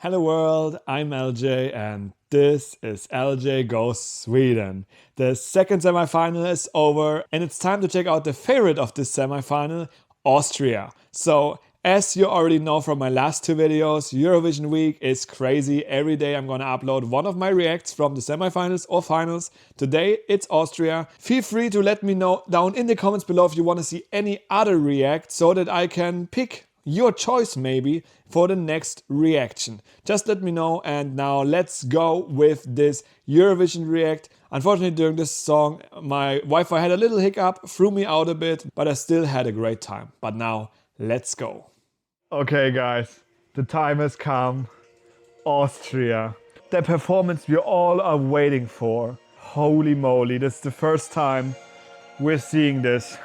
Hello world, I'm LJ and this is LJ Goes Sweden. The second semifinal is over and it's time to check out the favorite of this semifinal, Austria. So as you already know from my last two videos, Eurovision week is crazy. Every day I'm gonna upload one of my reacts from the semifinals or finals. Today it's Austria. Feel free to let me know down in the comments below if you wanna see any other react so that I can pick your choice maybe for the next reaction. Just let me know, and now let's go with this Eurovision react. Unfortunately, during this song my Wi-Fi had a little hiccup, threw me out a bit, but I still had a great time. But now let's go. Okay guys, the time has come. Austria. The performance we all are waiting for. Holy moly, this is the first time we're seeing this.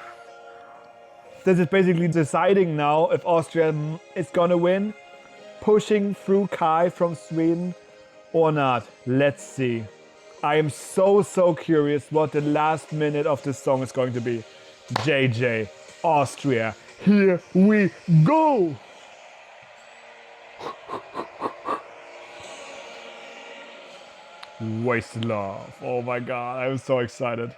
This is basically deciding now if Austria is gonna win, pushing through Kai from Sweden or not. Let's see. I am so curious what the last minute of this song is going to be. JJ, Austria, here we go! Wasted love. Oh my god, I'm so excited.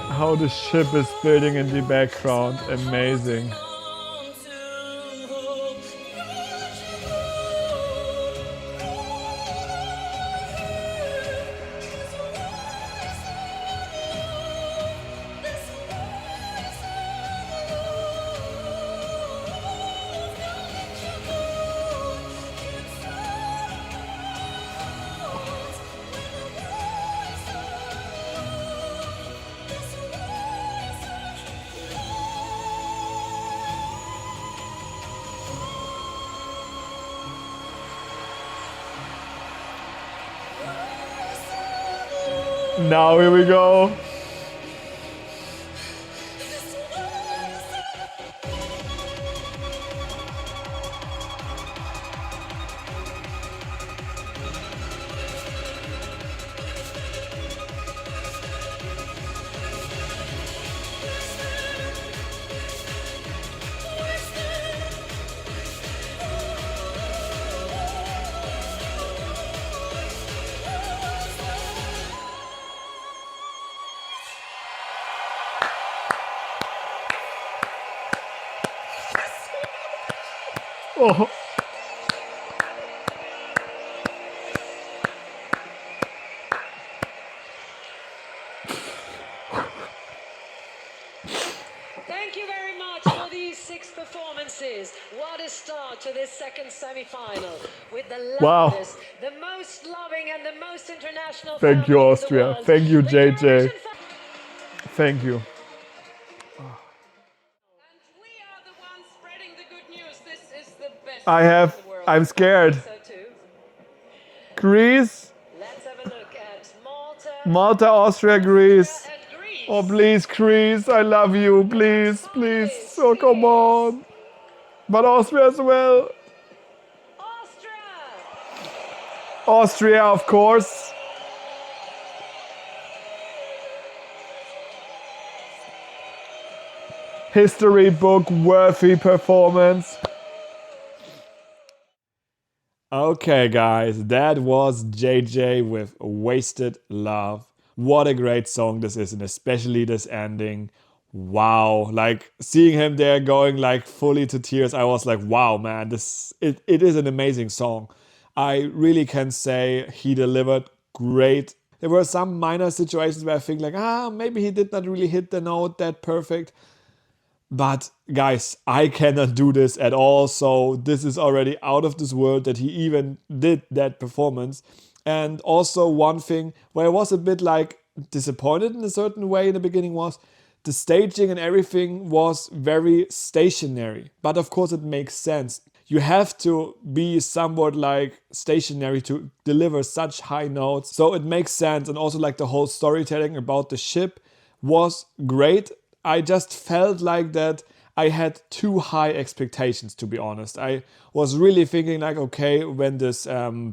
How the ship is building in the background, amazing. Now here we go. Oh. Thank you very much for these 6 performances. What a start to this second semi-final with the loudest, the most loving and the most international. Thank you, Austria. Thank you, JJ. Thank you. I'm scared. Greece. Let's have a look at Malta, Austria, Greece. Oh, please, Greece, I love you. Please, please. Oh, come on. But Austria as well. Austria, of course. History book worthy performance. Okay guys, that was JJ with Wasted Love. What a great song this is, and especially this ending. Wow, like seeing him there going like fully to tears, I was like, wow, man, it is an amazing song. I really can say he delivered great. There were some minor situations where I think like, maybe he did not really hit the note that perfect. But guys, I cannot do this at all. So this is already out of this world that he even did that performance. And also one thing where I was a bit like disappointed in a certain way in the beginning was the staging and everything was very stationary. But of course it makes sense. You have to be somewhat like stationary to deliver such high notes. So it makes sense. And also like the whole storytelling about the ship was great. I just felt like that I had too high expectations, to be honest. I was really thinking like, okay, when this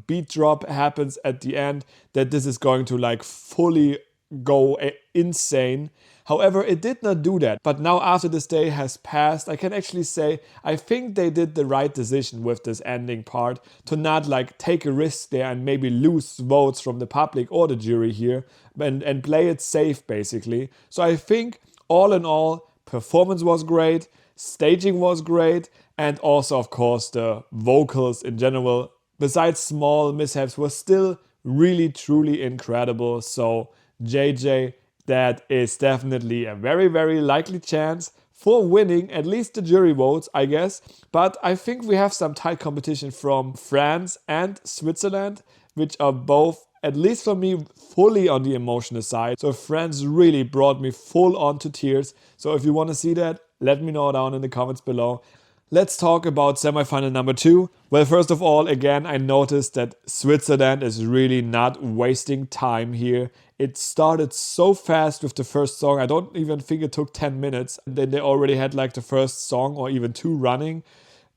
beat drop happens at the end, that this is going to like fully go insane. However, it did not do that. But now after this day has passed, I can actually say I think they did the right decision with this ending part to not like take a risk there and maybe lose votes from the public or the jury here and play it safe basically. So I think all in all, performance was great, staging was great, and also, of course, the vocals in general, besides small mishaps, were still really, truly incredible. So, JJ, that is definitely a very, very likely chance for winning at least the jury votes, I guess. But I think we have some tight competition from France and Switzerland, which are both, at least for me, fully on the emotional side. So France really brought me full on to tears. So if you want to see that, let me know down in the comments below. Let's talk about semifinal number 2. Well, first of all, again, I noticed that Switzerland is really not wasting time here. It started so fast with the first song. I don't even think it took 10 minutes. Then they already had like the first song or even 2 running.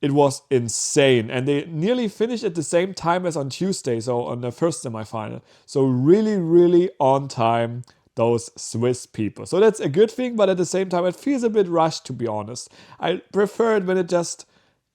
It was insane. And they nearly finished at the same time as on Tuesday, so on the first semifinal. So really, really on time, those Swiss people. So that's a good thing, but at the same time, it feels a bit rushed, to be honest. I prefer it when it just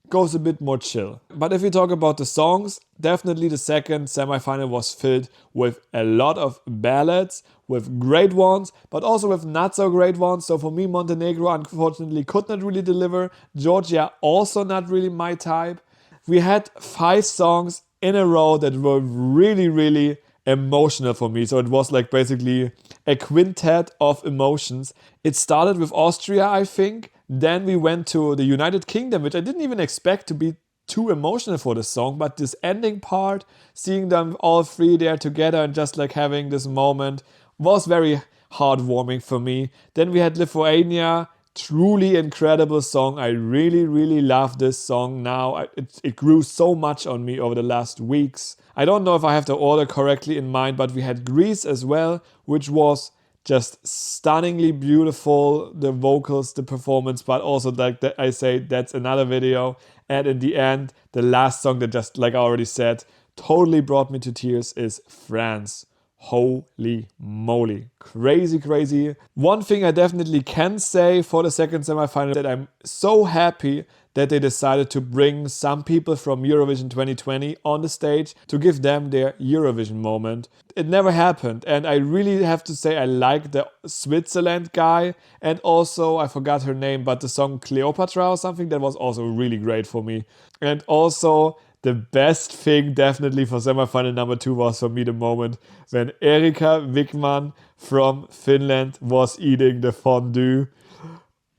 goes a bit more chill. But if we talk about the songs, definitely the second semifinal was filled with a lot of ballads, with great ones, but also with not so great ones. So for me, Montenegro unfortunately could not really deliver. Georgia also not really my type. We had 5 songs in a row that were really, really emotional for me. So it was like basically a quintet of emotions. It started with Austria, I think. Then we went to the United Kingdom, which I didn't even expect to be too emotional for the song, but this ending part, seeing them all 3 there together and just like having this moment was very heartwarming for me. Then we had Lithuania, truly incredible song. I really, really love this song now. It grew so much on me over the last weeks. I don't know if I have the order correctly in mind, but we had Greece as well, which was just stunningly beautiful, the vocals, the performance, but also like I say, that's another video. And in the end, the last song that just like I already said, totally brought me to tears is France. Holy moly. Crazy, crazy. One thing I definitely can say for the second semifinal that I'm so happy that they decided to bring some people from Eurovision 2020 on the stage to give them their Eurovision moment. It never happened, and I really have to say I like the Switzerland guy, and also, I forgot her name, but the song Cleopatra or something, that was also really great for me. And also, the best thing definitely for semifinal number 2 was for me the moment when Erika Wickman from Finland was eating the fondue.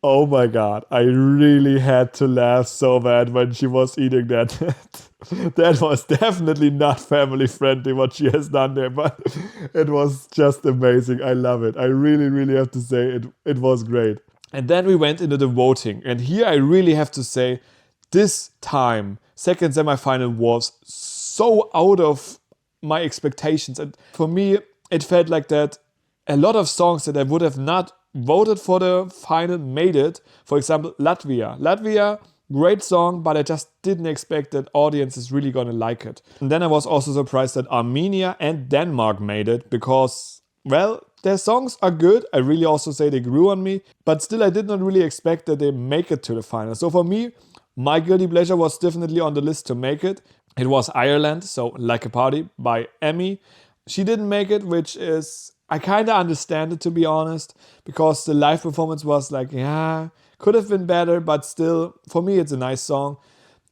Oh my god, I really had to laugh so bad when she was eating that. That was definitely not family friendly what she has done there, but it was just amazing. I love it. I really, really have to say it was great. And then we went into the voting, and here I really have to say this time, second semifinal was so out of my expectations. And for me, it felt like that a lot of songs that I would have not voted for the final made it. For example, Latvia. Latvia, great song, but I just didn't expect that audience is really gonna like it. And then I was also surprised that Armenia and Denmark made it because, well, their songs are good. I really also say they grew on me, but still I did not really expect that they make it to the final. So for me, my guilty pleasure was definitely on the list to make it. It was Ireland, so Like a Party by Emmy. She didn't make it, which is I kind of understand it, to be honest, because the live performance was like, yeah, could have been better, but still, for me, it's a nice song.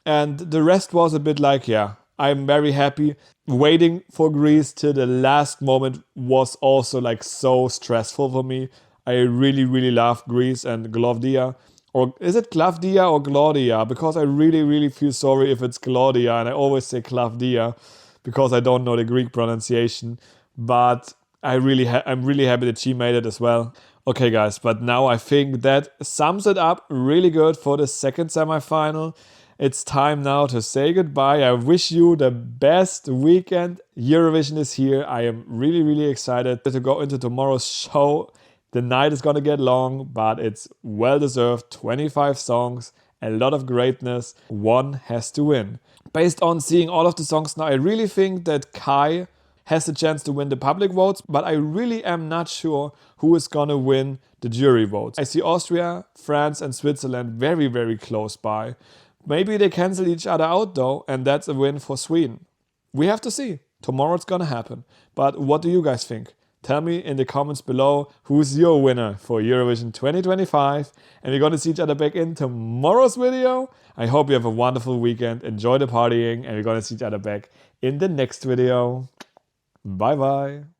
And the rest was a bit like, yeah, I'm very happy. Waiting for Greece till the last moment was also like so stressful for me. I really, really love Greece and Glaudia. Or is it Clavdia or Glaudia? Because I really, really feel sorry if it's Glaudia, and I always say Clavdia because I don't know the Greek pronunciation. But I'm really happy that she made it as well. Okay, guys, but now I think that sums it up really good for the second semifinal. It's time now to say goodbye. I wish you the best weekend. Eurovision is here. I am really, really excited to go into tomorrow's show. The night is gonna get long, but it's well deserved. 25 songs, a lot of greatness. One has to win. Based on seeing all of the songs now, I really think that Kai has the chance to win the public votes, but I really am not sure who is gonna win the jury votes. I see Austria, France, and Switzerland very, very close by. Maybe they cancel each other out though, and that's a win for Sweden. We have to see. Tomorrow it's gonna happen. But what do you guys think? Tell me in the comments below who's your winner for Eurovision 2025. And we're gonna see each other back in tomorrow's video. I hope you have a wonderful weekend. Enjoy the partying, and we're gonna see each other back in the next video. Bye bye.